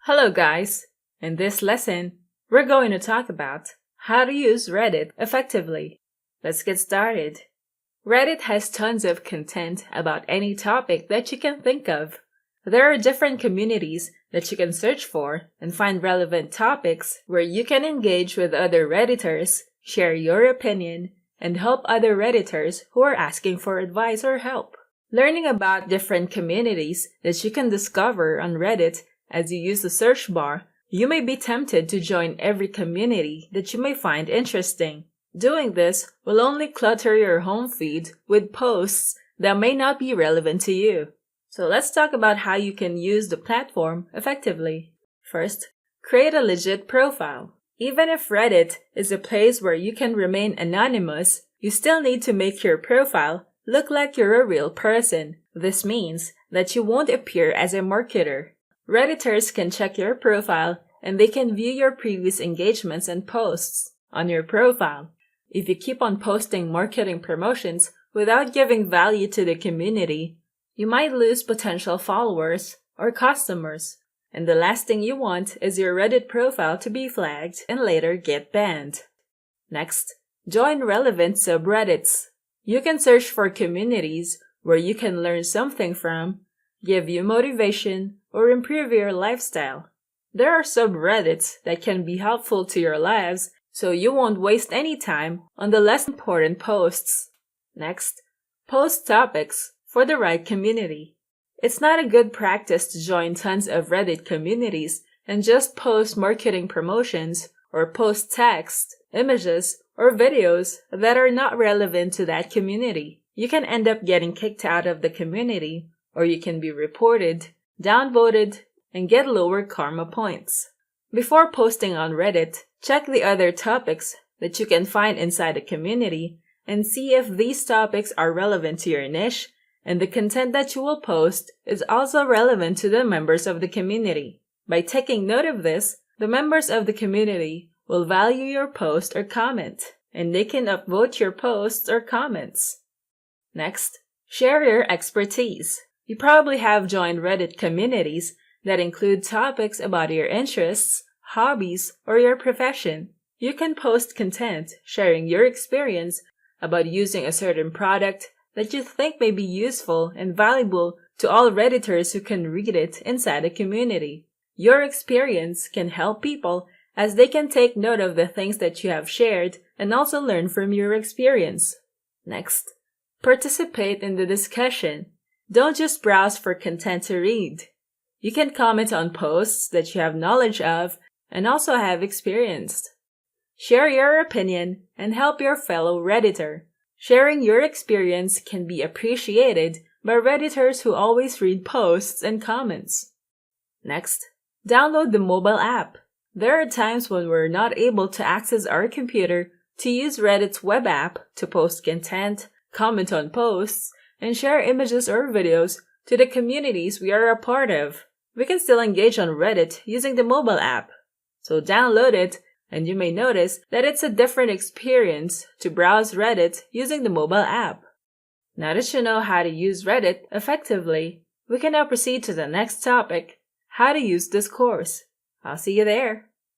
Hello guys! In this lesson, we're going to talk about how to use Reddit effectively. Let's get started. Reddit has tons of content about any topic that you can think of. There are different communities that you can search for and find relevant topics where you can engage with other Redditors, share your opinion, and help other Redditors who are asking for advice or help. Learning about different communities that you can discover on Reddit as you use the search bar, you may be tempted to join every community that you may find interesting. Doing this will only clutter your home feed with posts that may not be relevant to you. So let's talk about how you can use the platform effectively. First, create a legit profile. Even if Reddit is a place where you can remain anonymous, you still need to make your profile look like you're a real person. This means that you won't appear as a marketer. Redditors can check your profile and they can view your previous engagements and posts on your profile. If you keep on posting marketing promotions without giving value to the community, you might lose potential followers or customers. And the last thing you want is your Reddit profile to be flagged and later get banned. Next, join relevant subreddits. You can search for communities where you can learn something from, give you motivation, or improve your lifestyle. There are subreddits that can be helpful to your lives, so you won't waste any time on the less important posts. Next, post topics for the right community. It's not a good practice to join tons of Reddit communities and just post marketing promotions or post text, images, or videos that are not relevant to that community. You can end up getting kicked out of the community, or you can be reported, downvoted, and get lower karma points. Before posting on Reddit, check the other topics that you can find inside the community and see if these topics are relevant to your niche and the content that you will post is also relevant to the members of the community. By taking note of this, the members of the community will value your post or comment, and they can upvote your posts or comments. Next, share your expertise. You probably have joined Reddit communities that include topics about your interests, hobbies, or your profession. You can post content sharing your experience about using a certain product that you think may be useful and valuable to all Redditors who can read it inside a community. Your experience can help people as they can take note of the things that you have shared and also learn from your experience. Next, participate in the discussion. Don't just browse for content to read. You can comment on posts that you have knowledge of and also have experienced. Share your opinion and help your fellow Redditor. Sharing your experience can be appreciated by Redditors who always read posts and comments. Next, download the mobile app. There are times when we're not able to access our computer to use Reddit's web app to post content, comment on posts, and share images or videos to the communities we are a part of. We can still engage on Reddit using the mobile app. So download it, and you may notice that it's a different experience to browse Reddit using the mobile app. Now that you know how to use Reddit effectively, we can now proceed to the next topic, how to use this course. I'll see you there.